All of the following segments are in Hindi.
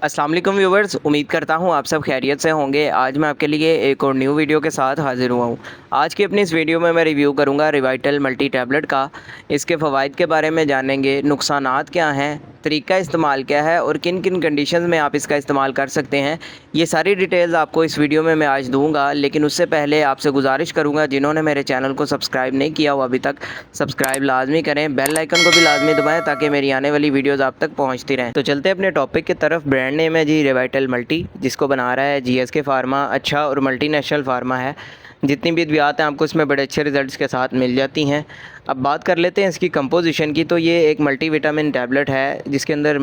अस्सलाम वालेकुम व्यूवर्स, उम्मीद करता हूँ आप सब खैरियत से होंगे। आज मैं आपके लिए एक और न्यू वीडियो के साथ हाज़िर हुआ हूँ। आज की अपनी इस वीडियो में मैं रिव्यू करूँगा रिवाइटल मल्टी टैबलेट का। इसके फ़वाइद के बारे में जानेंगे, नुकसानात क्या हैं, तरीका इस्तेमाल क्या है और किन किन कंडीशंस में आप इसका इस्तेमाल कर सकते हैं। ये सारी डिटेल्स आपको इस वीडियो में मैं आज दूँगा, लेकिन उससे पहले आपसे गुजारिश करूँगा जिन्होंने मेरे चैनल को सब्सक्राइब नहीं किया हो अभी तक, सब्सक्राइब लाजमी करें, बेल आइकन को भी लाजमी दबाएँ ताकि मेरी आने वाली वीडियोज़ आप तक पहुँचती रहें। तो चलते हैं अपने टॉपिक की तरफ। ब्रांड नेम है जी रिवाइटल मल्टी, जिसको बना रहा है जीएसके फार्मा। अच्छा और मल्टीनेशनल फार्मा है। जितनी भी अद्वियात हैं आपको इसमें बड़े अच्छे रिजल्ट्स के साथ मिल जाती हैं। अब बात कर लेते हैं इसकी कंपोजिशन की। तो ये एक मल्टीविटामिन टैबलेट है जिसके अंदर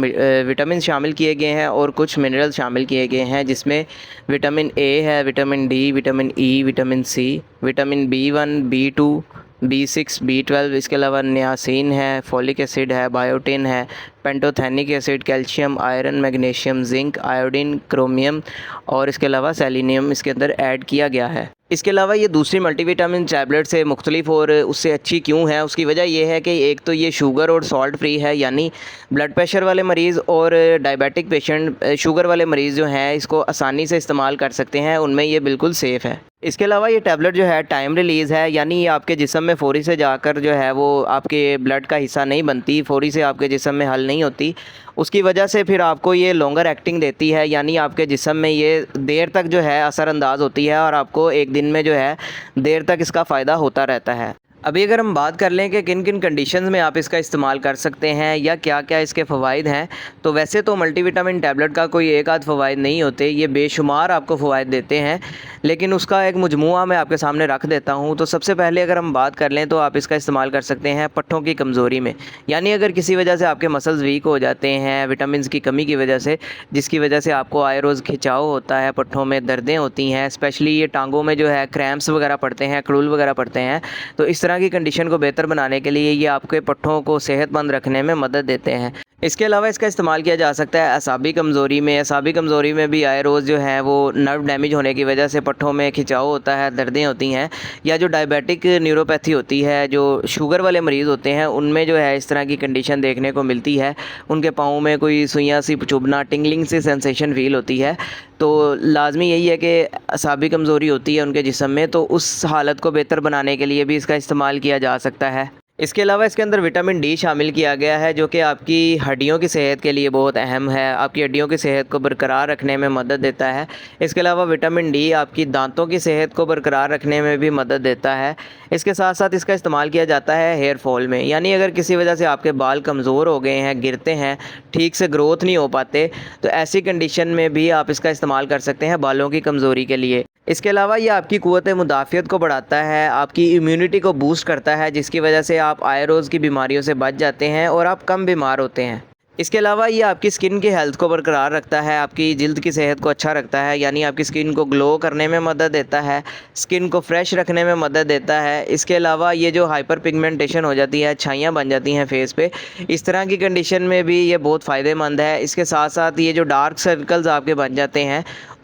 विटामिन शामिल किए गए हैं और कुछ मिनरल शामिल किए गए हैं, जिसमें विटामिन ए है, vitamin D, vitamin E, vitamin C, vitamin B1, B2, B6, B12। इसके अलावा नियासिन है, फॉलिक एसिड है, बायोटिन है, pantothenic acid, calcium, iron, magnesium, zinc, iodine, chromium और इसके अलावा सेलेनियम इसके अंदर ऐड किया गया है। इसके अलावा ये दूसरी मल्टीविटामिन टैबलेट से मुख्तलिफ और उससे अच्छी क्यों है, उसकी वजह यह है कि एक तो ये शुगर और सॉल्ट फ्री है, यानी ब्लड प्रेशर वाले मरीज़ और डायबिटिक पेशेंट, शुगर वाले मरीज़ जो हैं इसको आसानी से इस्तेमाल कर सकते हैं, उनमें ये बिल्कुल सेफ़ है। इसके अलावा ये टैबलेट जो है टाइम रिलीज़ है, यानी ये आपके जिस्म में फ़ौरी से जाकर जो है वो आपके ब्लड का हिस्सा नहीं बनती, फ़ौरी से आपके जिस्म में हल नहीं होती। उसकी वजह से फिर आपको ये लॉन्गर एक्टिंग देती है, यानी आपके जिस्म में ये देर तक जो है असरअंदाज होती है और आपको एक दिन में जो है देर तक इसका फ़ायदा होता रहता है। अभी अगर हम बात कर लें कि किन किन कंडीशंस में आप इसका इस्तेमाल कर सकते हैं या क्या क्या इसके फ़वाइद हैं, तो वैसे तो मल्टीविटामिन टैबलेट का कोई एक आध फ़वाइद नहीं होते, ये बेशुमार आपको फ़वाइद देते हैं, लेकिन उसका एक मजमूआ मैं आपके सामने रख देता हूं। तो सबसे पहले अगर हम बात कर लें तो आप इसका इस्तेमाल कर सकते हैं पट्ठों की कमज़ोरी में, यानी अगर किसी वजह से आपके मसल्स वीक हो जाते हैं विटामिन की कमी की वजह से, जिसकी वजह से आपको आए रोज़ खिंचाव होता है, पट्ठों में दर्दें होती हैं, स्पेशली ये टांगों में जो है क्रैम्प्स वगैरह पड़ते हैं, खड़ूल वगैरह पड़ते हैं, तो इस तरह की कंडीशन को बेहतर बनाने के लिए ये आपके पट्ठों को सेहतमंद रखने में मदद देते हैं। इसके अलावा इसका इस्तेमाल किया जा सकता है असाबी कमज़ोरी में। असाबी कमज़ोरी में भी आए रोज़ जो है वो नर्व डैमेज होने की वजह से पट्ठों में खिंचाव होता है, दर्दें होती हैं, या जो डायबिटिक न्यूरोपैथी होती है, जो शुगर वाले मरीज़ होते हैं, उनमें जो है इस तरह की कंडीशन देखने को मिलती है। उनके पाँव में कोई सुइयाँ सी चुभना, टिंगलिंग सी सेंसेशन फ़ील होती है, तो लाजमी यही है कि असाबी कमज़ोरी होती है उनके जिस्म में, तो उस हालत को बेहतर बनाने के लिए भी इसका इस्तेमाल किया जा सकता है। इसके अलावा इसके अंदर विटामिन डी शामिल किया गया है, जो कि आपकी हड्डियों की सेहत के लिए बहुत अहम है, आपकी हड्डियों की सेहत को बरकरार रखने में मदद देता है। इसके अलावा विटामिन डी आपकी दांतों की सेहत को बरकरार रखने में भी मदद देता है। इसके साथ साथ इसका इस्तेमाल किया जाता है हेयर फॉल में, यानी अगर किसी वजह से आपके बाल कमज़ोर हो गए हैं, गिरते हैं, ठीक से ग्रोथ नहीं हो पाते, तो ऐसी कंडीशन में भी आप इसका इस्तेमाल कर सकते हैं बालों की कमज़ोरी के लिए। इसके अलावा ये आपकी क़ुव्वत मुदाफ़ियत को बढ़ाता है, आपकी इम्यूनिटी को बूस्ट करता है, जिसकी वजह से आप आए रोज़ की बीमारियों से बच जाते हैं और आप कम बीमार होते हैं। इसके अलावा ये आपकी स्किन की हेल्थ को बरकरार रखता है, आपकी जिल्द की सेहत को अच्छा रखता है, यानी आपकी स्किन को ग्लो करने में मदद देता है, स्किन को फ्रेश रखने में मदद देता है। इसके अलावा ये जो हाइपर पिगमेंटेशन हो जाती है, छाइयाँ बन जाती हैं फेस पे, इस तरह की कंडीशन में भी ये बहुत फ़ायदेमंद है। इसके साथ साथ ये जो डार्क सर्कल्स आपके बन जाते हैं,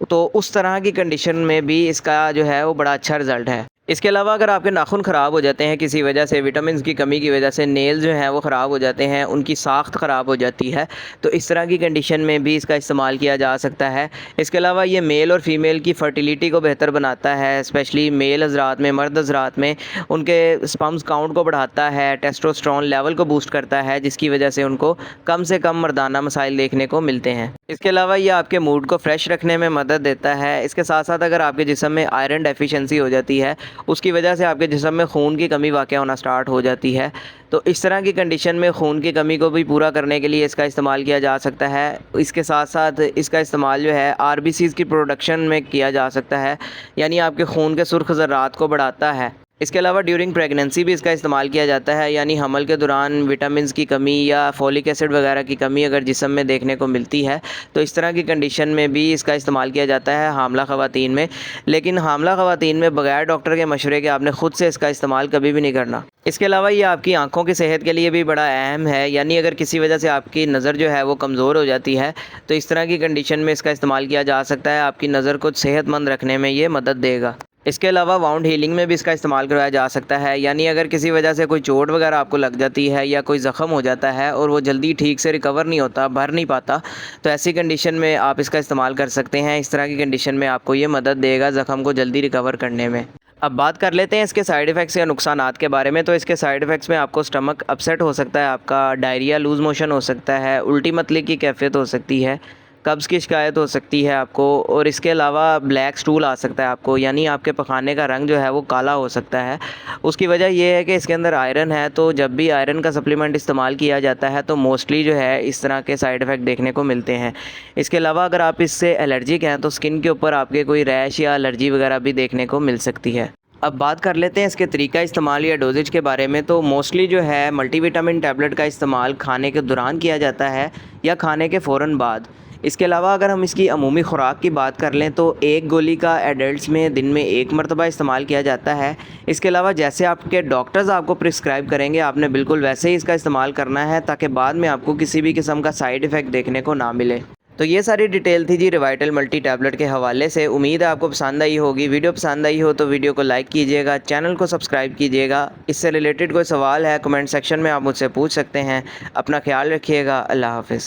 तो उस तरह की कंडीशन में भी इसका जो है वो बड़ा अच्छा रिज़ल्ट है। इसके अलावा अगर आपके नाखून ख़राब हो जाते हैं किसी वजह से, विटामिन की कमी की वजह से नेल जो हैं वो ख़राब हो जाते हैं, उनकी साख्त ख़राब हो जाती है, तो इस तरह की कंडीशन में भी इसका इस्तेमाल किया जा सकता है। इसके अलावा ये मेल और फीमेल की फ़र्टिलिटी को बेहतर बनाता है, स्पेशली मेल हज़रात में, मर्द हज़रात में उनके स्पर्म्स काउंट को बढ़ाता है, टेस्टोस्टेरोन लेवल को बूस्ट करता है, जिसकी वजह से उनको कम से कम मर्दाना मसाइल देखने को मिलते हैं। इसके अलावा ये आपके मूड को फ्रेश रखने में मदद देता है। इसके साथ साथ अगर आपके जिस्म में आयरन डेफिशिएंसी हो जाती है, उसकी वजह से आपके जिस्म में खून की कमी वाक़या होना स्टार्ट हो जाती है, तो इस तरह की कंडीशन में खून की कमी को भी पूरा करने के लिए इसका इस्तेमाल किया जा सकता है। इसके साथ साथ इसका इस्तेमाल जो है आरबीसीज़ की प्रोडक्शन में किया जा सकता है, यानी आपके खून के सुर्ख ज़र्रात को बढ़ाता है। इसके अलावा ड्यूरिंग प्रेगनेंसी भी इसका इस्तेमाल किया जाता है, यानी हमल के दौरान विटामिन की कमी या फॉलिक एसिड वगैरह की कमी अगर जिस्म में देखने को मिलती है, तो इस तरह की कंडीशन में भी इसका इस्तेमाल किया जाता है हामला ख़वातीन में। लेकिन हामला ख़वातीन में बगैर डॉक्टर के मशवरे के आपने ख़ुद से इसका इस्तेमाल कभी भी नहीं करना। इसके अलावा ये आपकी आँखों की सेहत के लिए भी बड़ा अहम है, यानी अगर किसी वजह से आपकी नज़र जो है वो कमज़ोर हो जाती है, तो इस तरह की कंडीशन में इसका इस्तेमाल किया जा सकता है, आपकी नज़र को सेहतमंद रखने में ये मदद देगा। इसके अलावा वाउंड हीलिंग में भी इसका इस्तेमाल करवाया जा सकता है, यानी अगर किसी वजह से कोई चोट वगैरह आपको लग जाती है या कोई ज़ख़म हो जाता है और वो जल्दी ठीक से रिकवर नहीं होता, भर नहीं पाता, तो ऐसी कंडीशन में आप इसका इस्तेमाल कर सकते हैं। इस तरह की कंडीशन में आपको ये मदद देगा ज़ख़म को जल्दी रिकवर करने में। अब बात कर लेते हैं इसके साइड इफ़ेक्ट्स या नुकसानात के बारे में। तो इसके साइड इफ़ेक्ट्स में आपको स्टमक अपसेट हो सकता है, आपका डायरिया, लूज़ मोशन हो सकता है, उल्टी मतली की कैफियत हो सकती है, कब्ज़ की शिकायत हो सकती है आपको, और इसके अलावा ब्लैक स्टूल आ सकता है आपको, यानी आपके पखाने का रंग जो है वो काला हो सकता है। उसकी वजह ये है कि इसके अंदर आयरन है, तो जब भी आयरन का सप्लीमेंट इस्तेमाल किया जाता है तो मोस्टली जो है इस तरह के साइड इफ़ेक्ट देखने को मिलते हैं। इसके अलावा अगर आप इससे एलर्जिक हैं तो स्किन के ऊपर आपके कोई रैश या एलर्जी वगैरह भी देखने को मिल सकती है। अब बात कर लेते हैं इसके तरीका इस्तेमाल या डोजेज के बारे में। तो मोस्टली जो है मल्टीविटामिन टैबलेट का इस्तेमाल खाने के दौरान किया जाता है या खाने के फ़ौरन बाद। इसके अलावा अगर हम इसकी अमूमी ख़ुराक की बात कर लें तो एक गोली का एडल्ट्स में दिन में 1 मरतबा इस्तेमाल किया जाता है। इसके अलावा जैसे आपके डॉक्टर्स आपको प्रिस्क्राइब करेंगे आपने बिल्कुल वैसे ही इसका इस्तेमाल करना है, ताकि बाद में आपको किसी भी किस्म का साइड इफ़ेक्ट देखने को ना मिले। तो ये सारी डिटेल थी जी रिवाइटल मल्टी टैबलेट के हवाले से। उम्मीद है आपको पसंद आई होगी। वीडियो पसंद आई हो तो वीडियो को लाइक कीजिएगा, चैनल को सब्सक्राइब कीजिएगा। इससे रिलेटेड कोई सवाल है कमेंट सेक्शन में आप मुझसे पूछ सकते हैं। अपना ख्याल रखिएगा। अल्लाह हाफ़िज़।